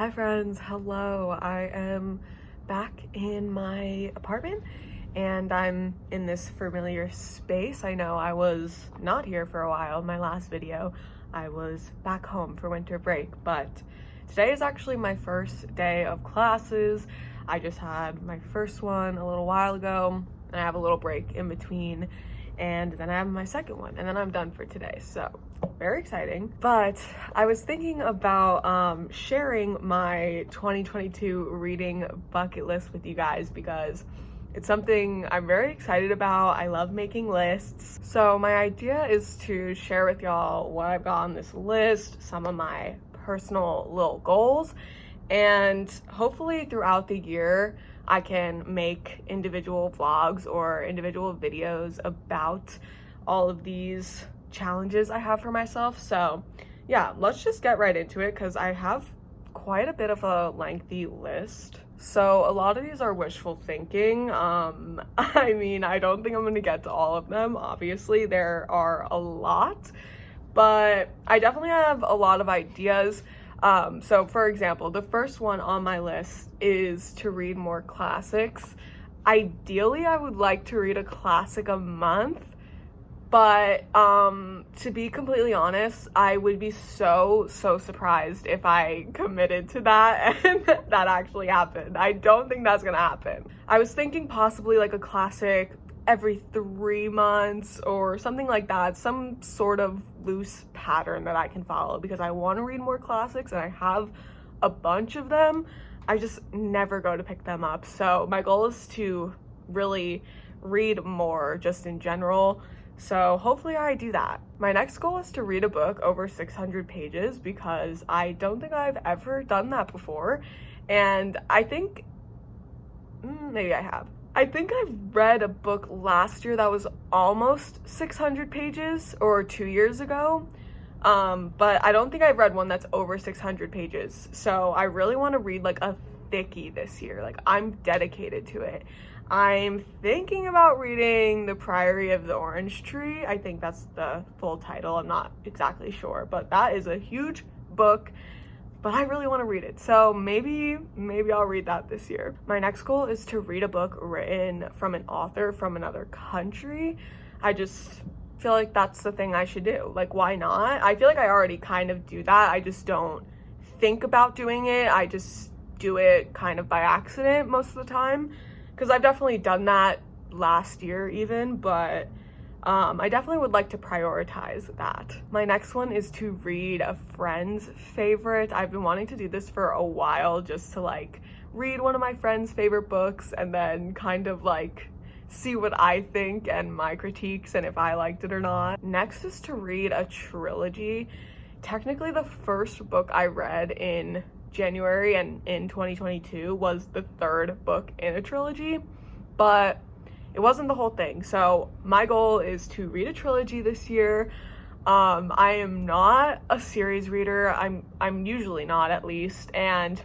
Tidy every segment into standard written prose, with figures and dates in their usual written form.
Hi friends, hello. I am back in my apartment and I'm in this familiar space. I know I was not here for a while. In my last video, I was back home for winter break, but today is actually my first day of classes. I just had my first one a little while ago and I have a little break in between, and then I have my second one and then I'm done for today. So very exciting. But I was thinking about sharing my 2022 reading bucket list with you guys because it's something I'm very excited about. I love making lists. So my idea is to share with y'all what I've got on this list, some of my personal little goals, and hopefully throughout the year I can make individual vlogs or individual videos about all of these challenges I have for myself. So yeah, let's just get right into it because I have quite a bit of a lengthy list. So a lot of these are wishful thinking. I mean, I don't think I'm gonna get to all of them. Obviously, there are a lot, but I definitely have a lot of ideas. So for example, the first one on my list is to read more classics. Ideally, I would like to read a classic a month, but to be completely honest, I would be so surprised if I committed to that and that actually happened. I don't think that's gonna happen. I was thinking possibly like a classic every 3 months or something like that, some sort of loose pattern that I can follow because I want to read more classics and I have a bunch of them. I just never go to pick them up. So my goal is to really read more just in general. So hopefully I do that. My next goal is to read a book over 600 pages because I don't think I've ever done that before. And I think maybe I have. I think I've read a book last year that was almost 600 pages or 2 years ago. But I don't think I've read one that's over 600 pages. So I really want to read like a thickie this year. Like I'm dedicated to it. I'm thinking about reading The Priory of the Orange Tree. I think that's the full title. I'm not exactly sure, but that is a huge book, but I really want to read it. So maybe I'll read that this year. My next goal is to read a book written from an author from another country. I just feel like that's the thing I should do. Like, why not? I feel like I already kind of do that. I just don't think about doing it. I just do it kind of by accident most of the time. Because I've definitely done that last year even, but I definitely would like to prioritize that. My next one is to read a friend's favorite. I've been wanting to do this for a while, just to like read one of my friend's favorite books and then kind of like see what I think and my critiques and if I liked it or not. Next is to read a trilogy. Technically the first book I read in January and in 2022 was the third book in a trilogy, but it wasn't the whole thing. So my goal is to read a trilogy this year. I am not a series reader. I'm usually not, at least, and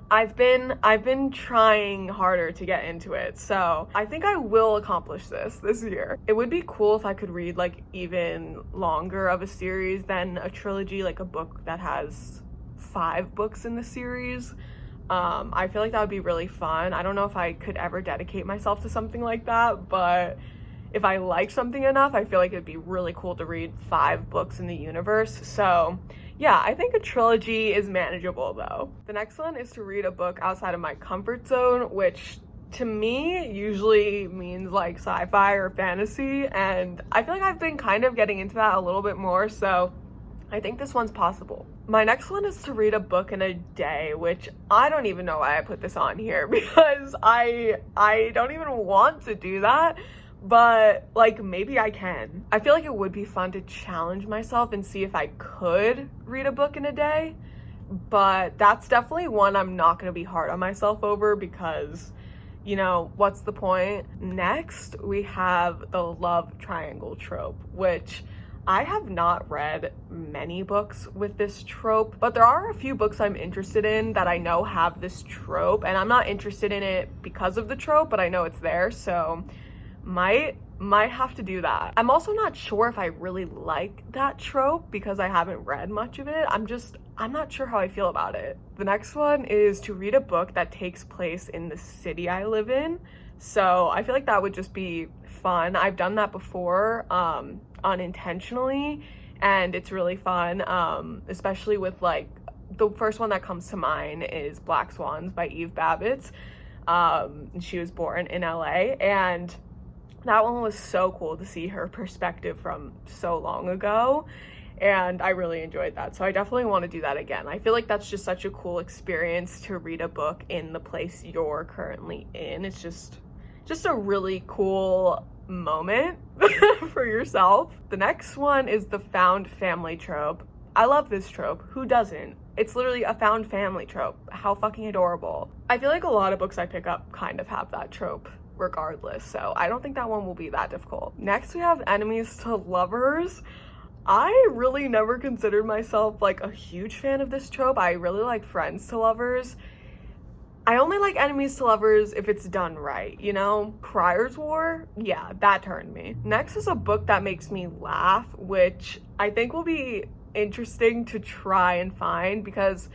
I've been trying harder to get into it. So I think I will accomplish this year. It would be cool if I could read like even longer of a series than a trilogy, like a book that has 5 books in the series. I feel like that would be really fun. I don't know if I could ever dedicate myself to something like that, but if I like something enough, I feel like it'd be really cool to read 5 books in the universe. So yeah, I think a trilogy is manageable though. The next one is to read a book outside of my comfort zone, which to me usually means like sci-fi or fantasy, and I feel like I've been kind of getting into that a little bit more, so I think this one's possible. My next one is to read a book in a day, which I don't even know why I put this on here because I don't even want to do that, but like maybe I can. I feel like it would be fun to challenge myself and see if I could read a book in a day, but that's definitely one I'm not going to be hard on myself over because, you know, what's the point? Next, we have the love triangle trope, which I have not read many books with this trope, but there are a few books I'm interested in that I know have this trope, and I'm not interested in it because of the trope, but I know it's there, so might have to do that. I'm also not sure if I really like that trope because I haven't read much of it. I'm not sure how I feel about it. The next one is to read a book that takes place in the city I live in. So I feel like that would just be fun. I've done that before, unintentionally, and it's really fun, especially with like, the first one that comes to mind is Black Swans by Eve Babbitt's. She was born in LA, and that one was so cool to see her perspective from so long ago, and I really enjoyed that. So I definitely want to do that again. I feel like that's just such a cool experience to read a book in the place you're currently in. It's just a really cool moment for yourself. The next one is the found family trope. I love this trope. Who doesn't? It's literally a found family trope. How fucking adorable. I feel like a lot of books I pick up kind of have that trope regardless, so I don't think that one will be that difficult. Next, we have enemies to lovers. I really never considered myself like a huge fan of this trope. I really like friends to lovers. I only like enemies to lovers if it's done right, you know? Criers War? Yeah, that turned me. Next is a book that makes me laugh, which I think will be interesting to try and find because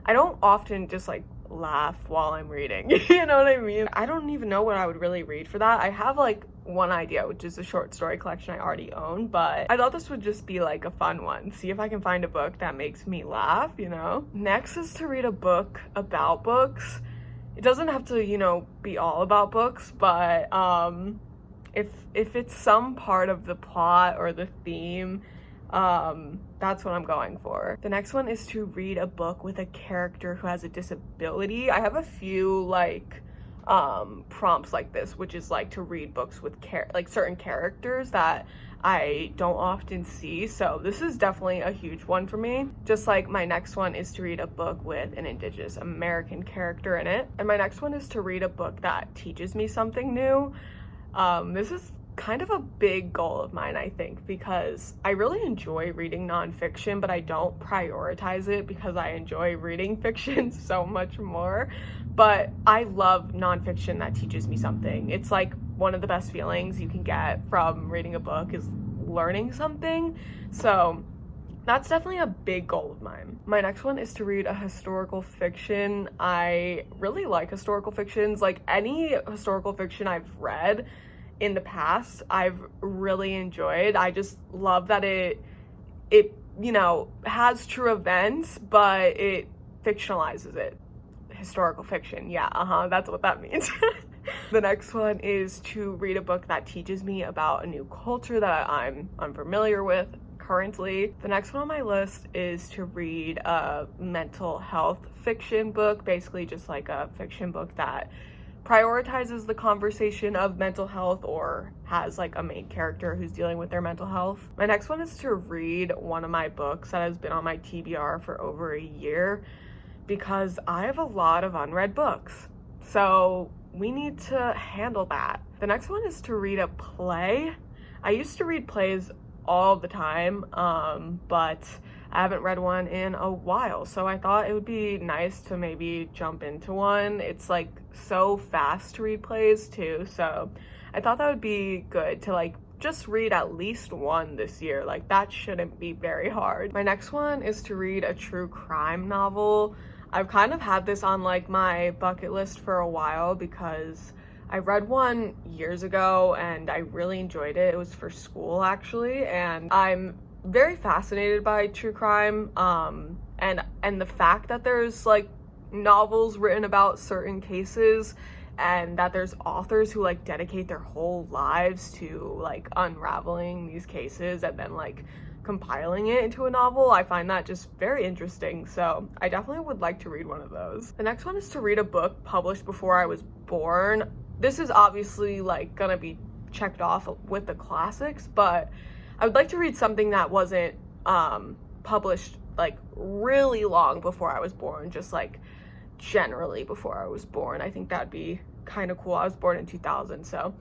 I don't often just like laugh while I'm reading. You know what I mean? I don't even know what I would really read for that. I have like one idea, which is a short story collection I already own, but I thought this would just be like a fun one. See if I can find a book that makes me laugh, you know? Next is to read a book about books. It doesn't have to, you know, be all about books, but if it's some part of the plot or the theme, that's what I'm going for. The next one is to read a book with a character who has a disability. I have a few like prompts like this, which is like to read books with like certain characters that I don't often see, so this is definitely a huge one for me. Just like my next one is to read a book with an Indigenous American character in it, and my next one is to read a book that teaches me something new. This is kind of a big goal of mine, I think, because I really enjoy reading nonfiction, but I don't prioritize it because I enjoy reading fiction so much more. But I love nonfiction that teaches me something. It's like one of the best feelings you can get from reading a book is learning something. So that's definitely a big goal of mine. My next one is to read a historical fiction. I really like historical fictions. Like any historical fiction I've read in the past, I've really enjoyed. I just love that it you know, has true events, but it fictionalizes it. Historical fiction, yeah, that's what that means. The next one is to read a book that teaches me about a new culture that I'm unfamiliar with currently. The next one on my list is to read a mental health fiction book, basically just like a fiction book that prioritizes the conversation of mental health or has like a main character who's dealing with their mental health. My next one is to read one of my books that has been on my TBR for over a year because I have a lot of unread books. So we need to handle that. The next one is to read a play. I used to read plays all the time, but I haven't read one in a while, so I thought it would be nice to maybe jump into one. It's like so fast to read plays too, so I thought that would be good to like just read at least one this year. Like that shouldn't be very hard. My next one is to read a true crime novel. I've kind of had this on like my bucket list for a while because I read one years ago and I really enjoyed it. It was for school actually, and I'm very fascinated by true crime, and the fact that there's like novels written about certain cases and that there's authors who like dedicate their whole lives to like unraveling these cases and then like compiling it into a novel. I find that just very interesting, so I definitely would like to read one of those. The next one is to read a book published before I was born. This is obviously like gonna be checked off with the classics, but I would like to read something that wasn't published like really long before I was born, just like generally before I was born. I think that'd be kind of cool. I was born in 2000, so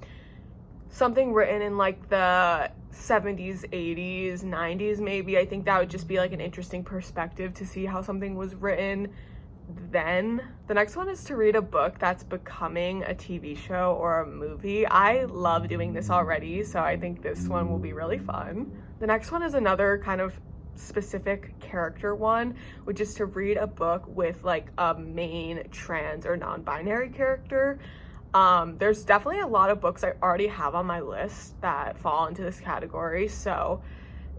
something written in like the 70s, 80s, 90s maybe. I think that would just be like an interesting perspective to see how something was written then. The next one is to read a book that's becoming a TV show or a movie. I love doing this already, so I think this one will be really fun. The next one is another kind of specific character one, which is to read a book with like a main trans or non-binary character. There's definitely a lot of books I already have on my list that fall into this category, so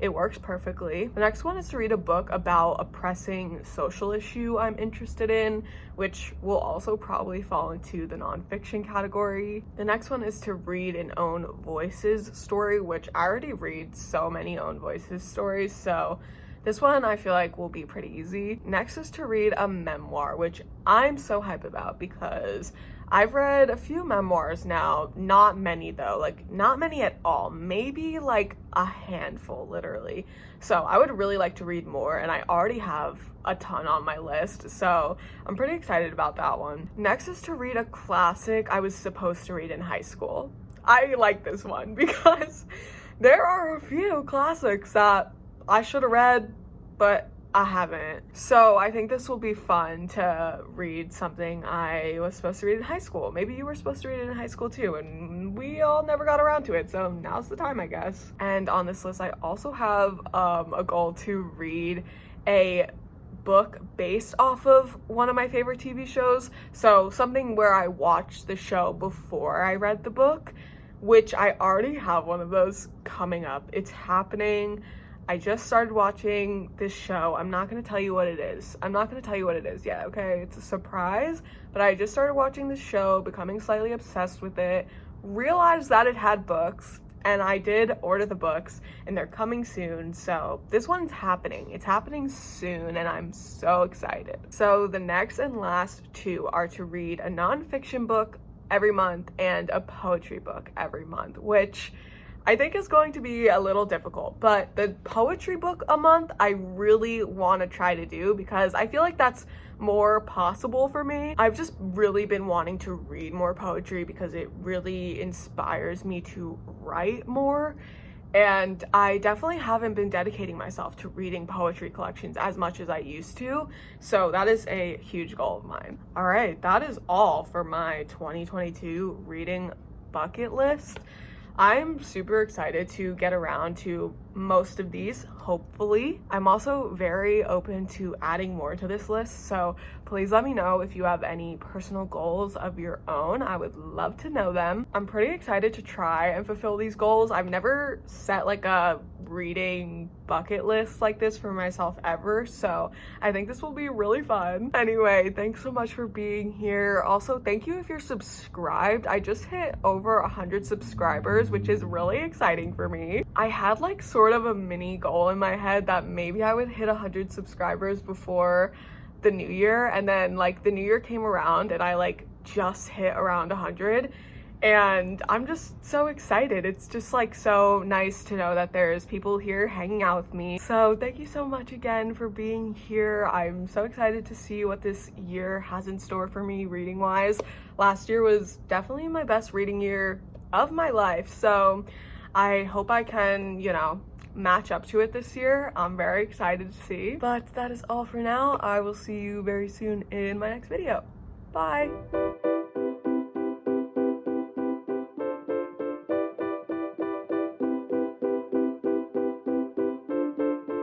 it works perfectly. The next one is to read a book about a pressing social issue I'm interested in, which will also probably fall into the nonfiction category. The next one is to read an Own Voices story, which I already read so many Own Voices stories, so this one I feel like will be pretty easy. Next is to read a memoir, which I'm so hype about because I've read a few memoirs now, not many though, like not many at all, maybe like a handful literally. So I would really like to read more, and I already have a ton on my list, so I'm pretty excited about that one. Next is to read a classic I was supposed to read in high school. I like this one because there are a few classics that I should have read, but I haven't. So I think this will be fun to read something I was supposed to read in high school. Maybe you were supposed to read it in high school too, and we all never got around to it, so now's the time, I guess. And on this list, I also have a goal to read a book based off of one of my favorite TV shows. So something where I watched the show before I read the book, which I already have one of those coming up. It's happening. I just started watching this show. I'm not going to tell you what it is. I'm not going to tell you what it is yet, okay? It's a surprise, but I just started watching this show, becoming slightly obsessed with it, realized that it had books, and I did order the books, and they're coming soon, so this one's happening. It's happening soon, and I'm so excited. So the next and last two are to read a nonfiction book every month and a poetry book every month, which I think is going to be a little difficult, but the poetry book a month I really want to try to do because I feel like that's more possible for me. I've just really been wanting to read more poetry because it really inspires me to write more, and I definitely haven't been dedicating myself to reading poetry collections as much as I used to, so that is a huge goal of mine. All right, that is all for my 2022 reading bucket list. I'm super excited to get around to most of these, hopefully. I'm also very open to adding more to this list, so please let me know if you have any personal goals of your own. I would love to know them. I'm pretty excited to try and fulfill these goals. I've never set like a reading bucket list like this for myself ever, so I think this will be really fun. Anyway, thanks so much for being here. Also, thank you if you're subscribed. I just hit over 100 subscribers, which is really exciting for me. I had like sort of a mini goal in my head that maybe I would hit 100 subscribers before the new year, and then like the new year came around and I like just hit around 100, and I'm just so excited. It's just like so nice to know that there's people here hanging out with me. So thank you so much again for being here. I'm so excited to see what this year has in store for me reading wise. Last year was definitely my best reading year of my life, so I hope I can, you know, match up to it this year. I'm very excited to see. But that is all for now. I will see you very soon in my next video. Bye.